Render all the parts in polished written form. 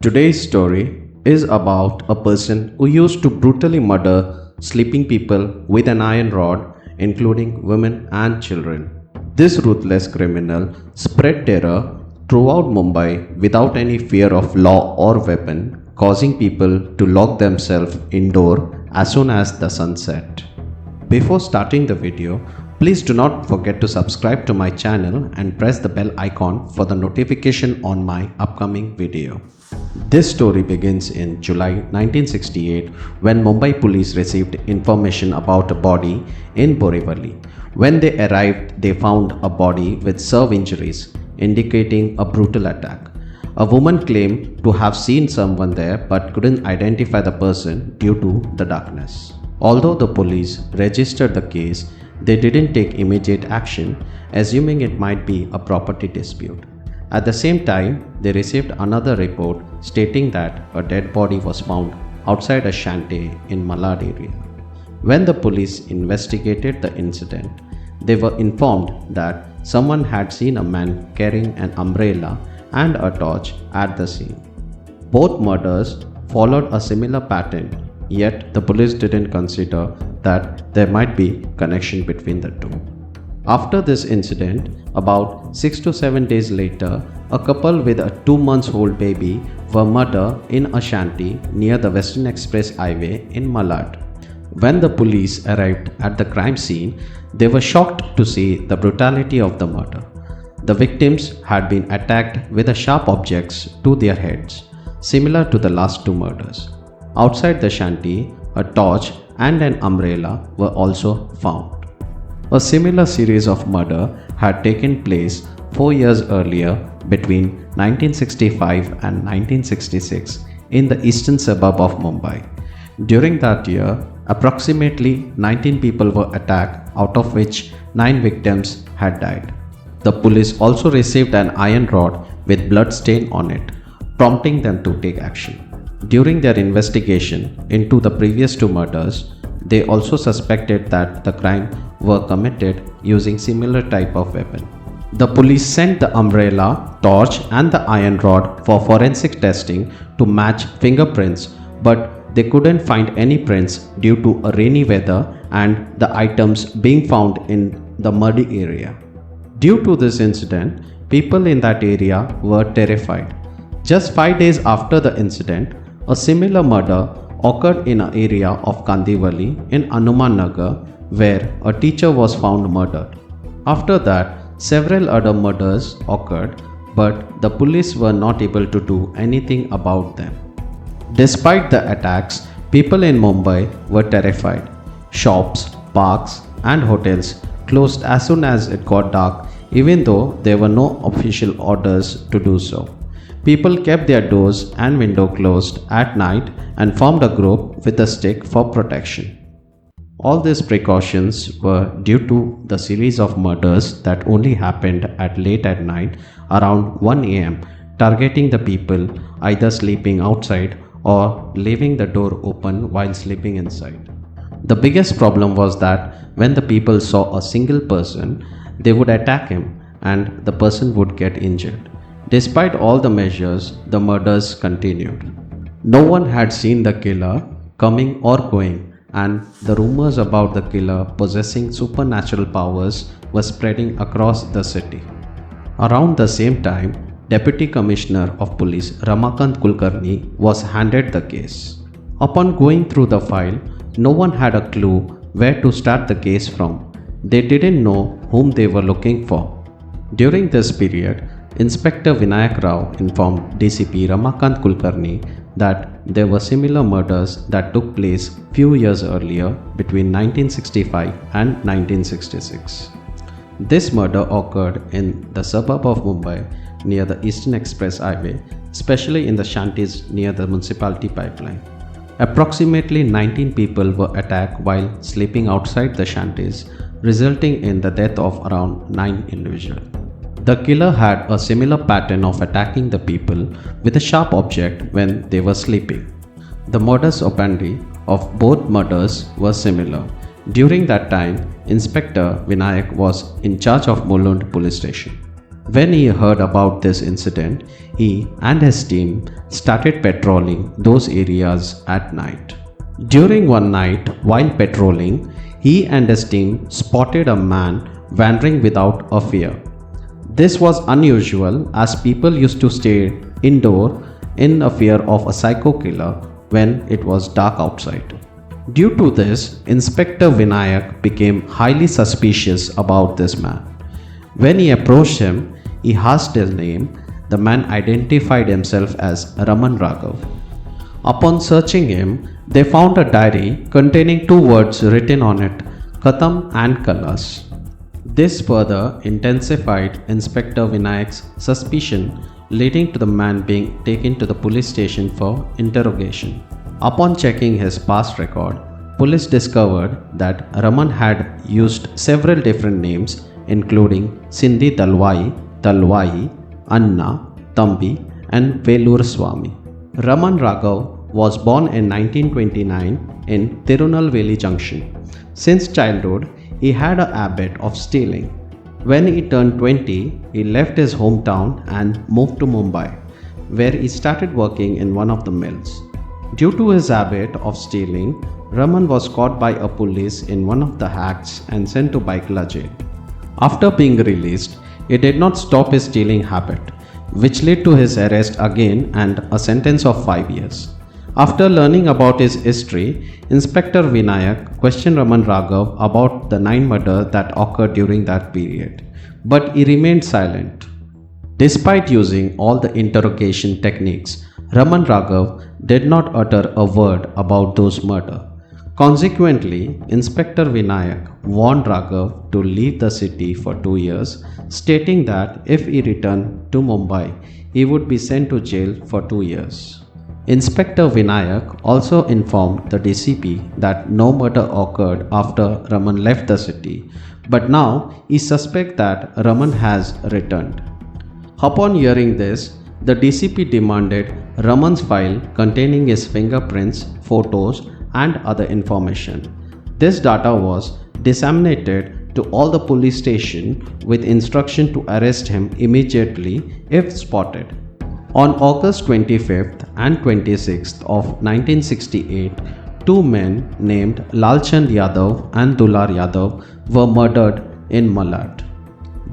Today's story is about a person who used to brutally murder sleeping people with an iron rod, including women and children. This ruthless criminal spread terror throughout Mumbai without any fear of law or weapon, causing people to lock themselves indoor as soon as the sun set. Before starting the video, please do not forget to subscribe to my channel and press the bell icon for the notification on my upcoming video. This story begins in July 1968 when Mumbai police received information about a body in Borivali. When they arrived, they found a body with severe injuries, indicating a brutal attack. A woman claimed to have seen someone there but couldn't identify the person due to the darkness. Although the police registered the case, they didn't take immediate action, assuming it might be a property dispute. At the same time, they received another report stating that a dead body was found outside a shanty in Malad area. When the police investigated the incident, they were informed that someone had seen a man carrying an umbrella and a torch at the scene. Both murders followed a similar pattern, yet the police didn't consider that there might be connection between the two. After this incident, about 6 to 7 days later, a couple with a 2-month-old baby were murdered in a shanty near the Western Express Highway in Malad. When the police arrived at the crime scene, they were shocked to see the brutality of the murder. The victims had been attacked with sharp objects to their heads, similar to the last two murders. Outside the shanty, a torch and an umbrella were also found. A similar series of murder had taken place 4 years earlier between 1965 and 1966 in the eastern suburb of Mumbai. During that year, approximately 19 people were attacked, out of which 9 victims had died. The police also received an iron rod with blood stain on it, prompting them to take action. During their investigation into the previous 2 murders, they also suspected that the crime were committed using similar type of weapon. The police sent the umbrella, torch and the iron rod for forensic testing to match fingerprints, but they couldn't find any prints due to a rainy weather and the items being found in the muddy area. Due to this incident, people in that area were terrified. Just 5 days after the incident, a similar murder occurred in an area of Kandivali in Hanuman Nagar, where a teacher was found murdered. After that, several other murders occurred, but the police were not able to do anything about them. Despite the attacks, people in Mumbai were terrified. Shops, parks, and hotels closed as soon as it got dark, even though there were no official orders to do so. People kept their doors and windows closed at night and formed a group with a stick for protection. All these precautions were due to the series of murders that only happened at late at night around 1 a.m., targeting the people either sleeping outside or leaving the door open while sleeping inside. The biggest problem was that when the people saw a single person, they would attack him and the person would get injured. Despite all the measures, the murders continued. No one had seen the killer coming or going, and the rumors about the killer possessing supernatural powers were spreading across the city. Around the same time, Deputy Commissioner of Police Ramakant Kulkarni was handed the case. Upon going through the file, no one had a clue where to start the case from. They didn't know whom they were looking for. During this period, Inspector Vinayak Rao informed DCP Ramakant Kulkarni that there were similar murders that took place few years earlier between 1965 and 1966. This murder occurred in the suburb of Mumbai near the Eastern Express Highway, especially in the shanties near the municipality pipeline. Approximately 19 people were attacked while sleeping outside the shanties, resulting in the death of around 9 individuals. The killer had a similar pattern of attacking the people with a sharp object when they were sleeping. The modus operandi of both murders was similar. During that time, Inspector Vinayak was in charge of Mulund police station. When he heard about this incident, he and his team started patrolling those areas at night. During one night, while patrolling, he and his team spotted a man wandering without a fear. This was unusual as people used to stay indoor in a fear of a psycho killer when it was dark outside. Due to this, Inspector Vinayak became highly suspicious about this man. When he approached him, he asked his name. The man identified himself as Raman Raghav. Upon searching him, they found a diary containing two words written on it, Khatam and Kalas. This further intensified Inspector Vinayak's suspicion, leading to the man being taken to the police station for interrogation. Upon checking his past record, police discovered that Raman had used several different names including Sindhi Dalwai, Anna, Tambi and Velur Swami. Raman Raghav was born in 1929 in Tirunelveli Junction. Since childhood, he had a habit of stealing. When he turned 20, he left his hometown and moved to Mumbai, where he started working in one of the mills. Due to his habit of stealing, Raman was caught by a police in one of the acts and sent to Baikla jail. After being released, he did not stop his stealing habit, which led to his arrest again and a sentence of 5 years. After learning about his history, Inspector Vinayak questioned Raman Raghav about the 9 murders that occurred during that period, but he remained silent. Despite using all the interrogation techniques, Raman Raghav did not utter a word about those murders. Consequently, Inspector Vinayak warned Raghav to leave the city for 2 years, stating that if he returned to Mumbai, he would be sent to jail for 2 years. Inspector Vinayak also informed the DCP that no murder occurred after Raman left the city, but now he suspects that Raman has returned. Upon hearing this, the DCP demanded Raman's file containing his fingerprints, photos, and other information. This data was disseminated to all the police stations with instruction to arrest him immediately if spotted. On August 25th and 26th of 1968, two men named Lalchand Yadav and Dular Yadav were murdered in Malad.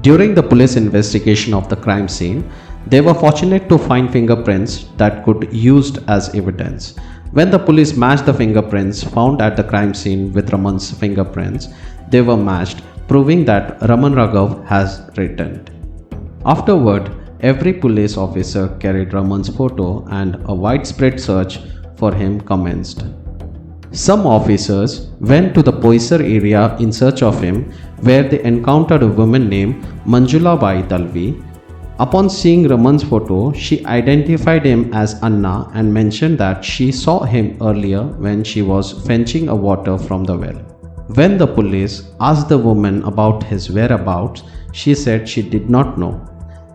During the police investigation of the crime scene, they were fortunate to find fingerprints that could be used as evidence. When the police matched the fingerprints found at the crime scene with Raman's fingerprints, they were matched, proving that Raman Raghav has returned. Afterward, every police officer carried Raman's photo and a widespread search for him commenced. Some officers went to the Poisar area in search of him, where they encountered a woman named Manjula Bai Dalvi. Upon seeing Raman's photo, she identified him as Anna and mentioned that she saw him earlier when she was fetching a water from the well. When the police asked the woman about his whereabouts, she said she did not know.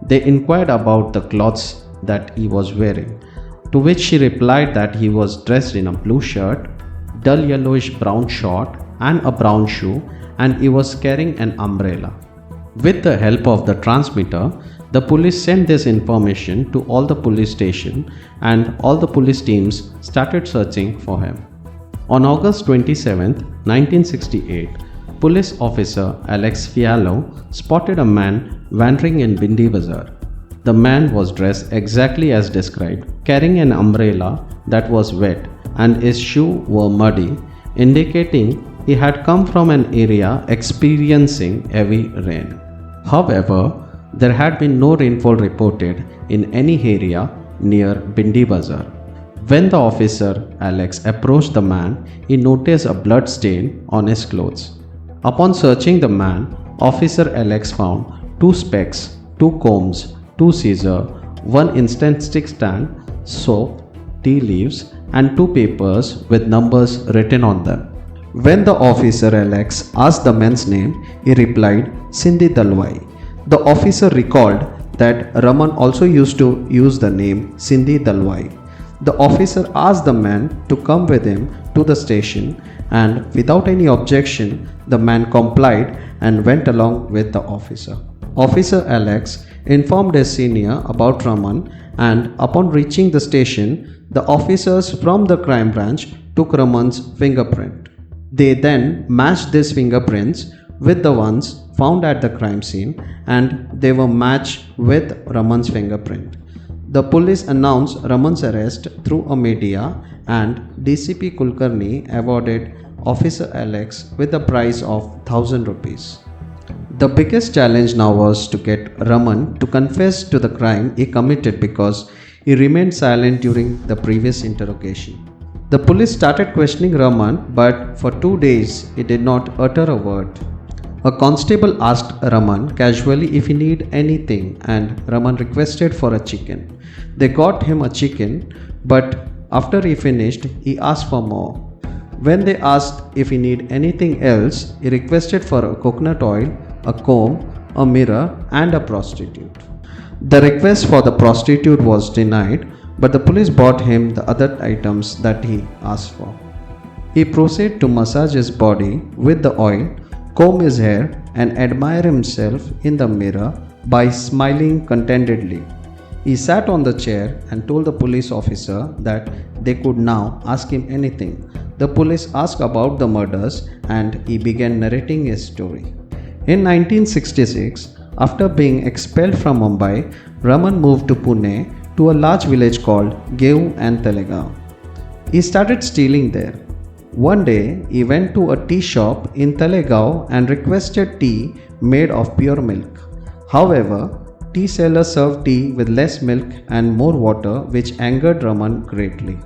They inquired about the clothes that he was wearing, to which she replied that he was dressed in a blue shirt, dull yellowish brown short and a brown shoe, and he was carrying an umbrella. With the help of the transmitter, the police sent this information to all the police stations and all the police teams started searching for him. On August 27, 1968, police officer Alex Fiallo spotted a man wandering in Bindi Bazaar. The man was dressed exactly as described, carrying an umbrella that was wet and his shoes were muddy, indicating he had come from an area experiencing heavy rain. However, there had been no rainfall reported in any area near Bindi Bazaar. When the officer Alex approached the man, he noticed a blood stain on his clothes. Upon searching the man, Officer Alex found 2 specs, 2 combs, 2 scissors, 1 instant stick stand, soap, tea leaves, and 2 papers with numbers written on them. When the officer Alex asked the man's name, he replied, Sindhi Dalwai. The officer recalled that Raman also used to use the name Sindhi Dalwai. The officer asked the man to come with him to the station, and without any objection, the man complied and went along with the officer. Officer Alex informed his senior about Raman, and upon reaching the station, the officers from the crime branch took Raman's fingerprint. They then matched these fingerprints with the ones found at the crime scene, and they were matched with Raman's fingerprint. The police announced Raman's arrest through a media, and DCP Kulkarni awarded Officer Alex with a prize of 1000 rupees. The biggest challenge now was to get Raman to confess to the crime he committed because he remained silent during the previous interrogation. The police started questioning Raman, but for 2 days he did not utter a word. A constable asked Raman casually if he needed anything, and Raman requested for a chicken. They got him a chicken, but after he finished, he asked for more. When they asked if he needed anything else, he requested for a coconut oil, a comb, a mirror, and a prostitute. The request for the prostitute was denied, but the police bought him the other items that he asked for. He proceeded to massage his body with the oil, comb his hair, and admire himself in the mirror by smiling contentedly. He sat on the chair and told the police officer that they could now ask him anything. The police asked about the murders, and he began narrating his story. In 1966, after being expelled from Mumbai, Raman moved to Pune to a large village called Geu and Talegaon. He started stealing there. One day, he went to a tea shop in Talegaon and requested tea made of pure milk. However, tea seller served tea with less milk and more water, which angered Raman greatly.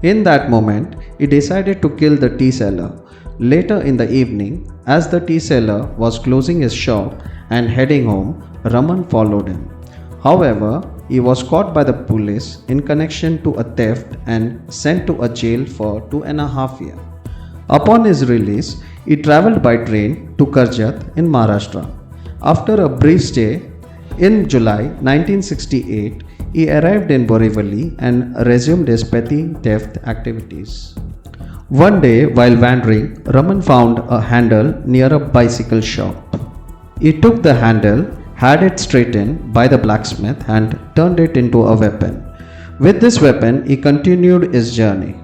In that moment, he decided to kill the tea seller. Later in the evening, as the tea seller was closing his shop and heading home, Raman followed him. However, he was caught by the police in connection to a theft and sent to a jail for 2.5 years. Upon his release, he travelled by train to Karjat in Maharashtra. After a brief stay, in July 1968, he arrived in Borivali and resumed his petty theft activities. One day, while wandering, Raman found a handle near a bicycle shop. He took the handle, had it straightened by the blacksmith, and turned it into a weapon. With this weapon, he continued his journey.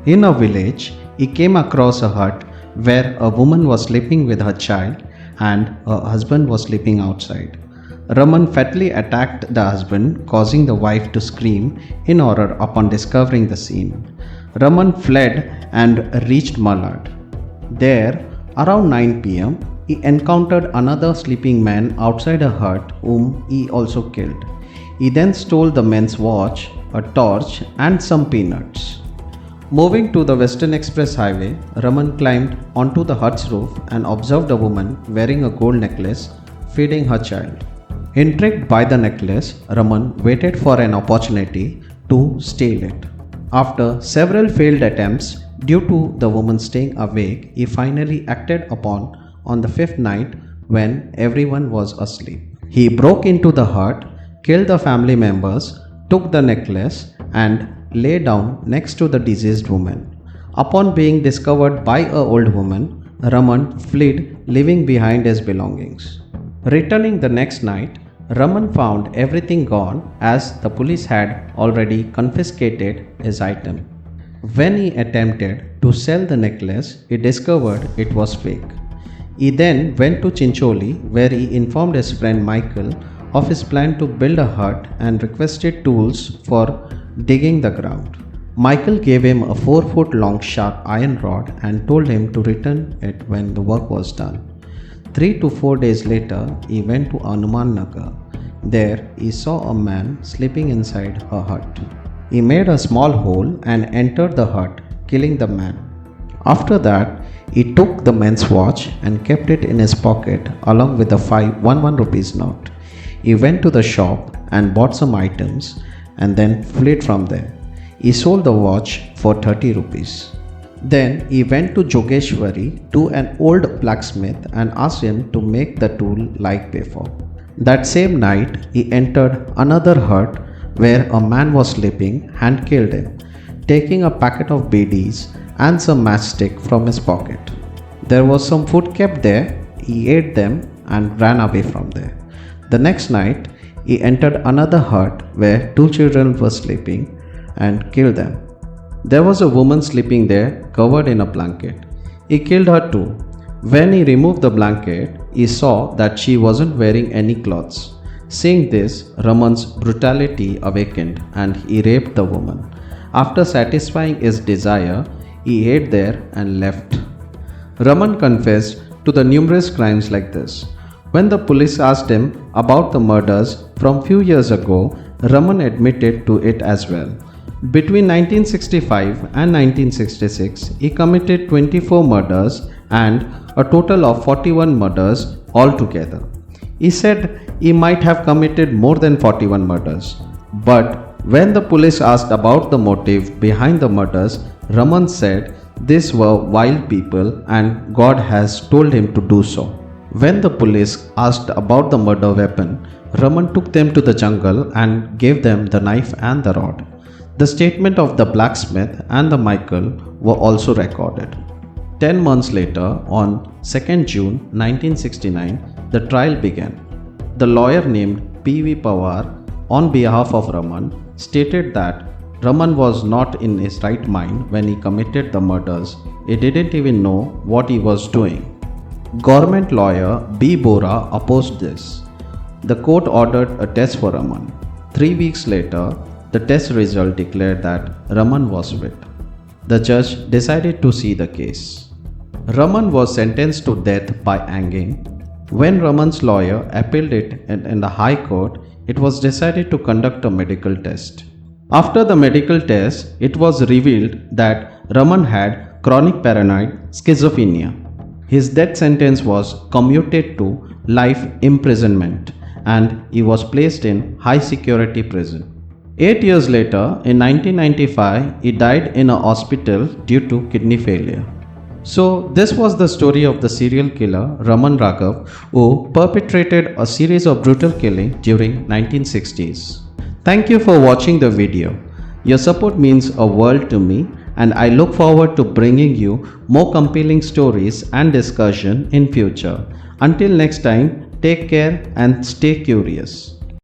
In a village, he came across a hut where a woman was sleeping with her child and her husband was sleeping outside. Raman fatally attacked the husband, causing the wife to scream in horror upon discovering the scene. Raman fled and reached Malad. There, around 9 pm, he encountered another sleeping man outside a hut whom he also killed. He then stole the men's watch, a torch, and some peanuts. Moving to the Western Express Highway, Raman climbed onto the hut's roof and observed a woman wearing a gold necklace feeding her child. Intrigued by the necklace, Raman waited for an opportunity to steal it. After several failed attempts, due to the woman staying awake, he finally acted upon on the fifth night when everyone was asleep. He broke into the hut, killed the family members, took the necklace, and lay down next to the deceased woman. Upon being discovered by an old woman, Raman fled, leaving behind his belongings. Returning the next night, Raman found everything gone as the police had already confiscated his item. When he attempted to sell the necklace, he discovered it was fake. He then went to Chincholi, where he informed his friend Michael of his plan to build a hut and requested tools for digging the ground. Michael gave him a 4-foot long sharp iron rod and told him to return it when the work was done. 3 to 4 days later, he went to Hanuman Nagar. There, he saw a man sleeping inside a hut. He made a small hole and entered the hut, killing the man. After that, he took the man's watch and kept it in his pocket along with the 5 rupees note. He went to the shop and bought some items and then fled from there. He sold the watch for 30 rupees. Then he went to Jogeshwari to an old blacksmith and asked him to make the tool like before. That same night, he entered another hut where a man was sleeping and killed him, taking a packet of BDs and some matchstick from his pocket. There was some food kept there. He ate them and ran away from there. The next night, he entered another hut where two children were sleeping and killed them. There was a woman sleeping there covered in a blanket. He killed her too. When he removed the blanket, he saw that she wasn't wearing any clothes. Seeing this, Raman's brutality awakened and he raped the woman. After satisfying his desire, he ate there and left. Raman confessed to the numerous crimes like this. When the police asked him about the murders from few years ago, Raman admitted to it as well. Between 1965 and 1966, he committed 24 murders and a total of 41 murders altogether. He said he might have committed more than 41 murders. But when the police asked about the motive behind the murders, Raman said these were wild people and God has told him to do so. When the police asked about the murder weapon, Raman took them to the jungle and gave them the knife and the rod. The statement of the blacksmith and the Michael were also recorded. 10 months later, on 2nd June 1969, the trial began. The lawyer named P.V. Pawar, on behalf of Raman, stated that Raman was not in his right mind when he committed the murders. He didn't even know what he was doing. Government lawyer B. Bora opposed this. The court ordered a test for Raman. 3 weeks later, the test result declared that Raman was fit. The judge decided to see the case. Raman was sentenced to death by hanging. When Raman's lawyer appealed it in the High Court, it was decided to conduct a medical test. After the medical test, it was revealed that Raman had chronic paranoid schizophrenia. His death sentence was commuted to life imprisonment and he was placed in high security prison. 8 years later, in 1995, he died in a hospital due to kidney failure. So, this was the story of the serial killer Raman Raghav, who perpetrated a series of brutal killings during 1960s. Thank you for watching the video. Your support means a world to me, and I look forward to bringing you more compelling stories and discussion in future. Until next time, take care and stay curious.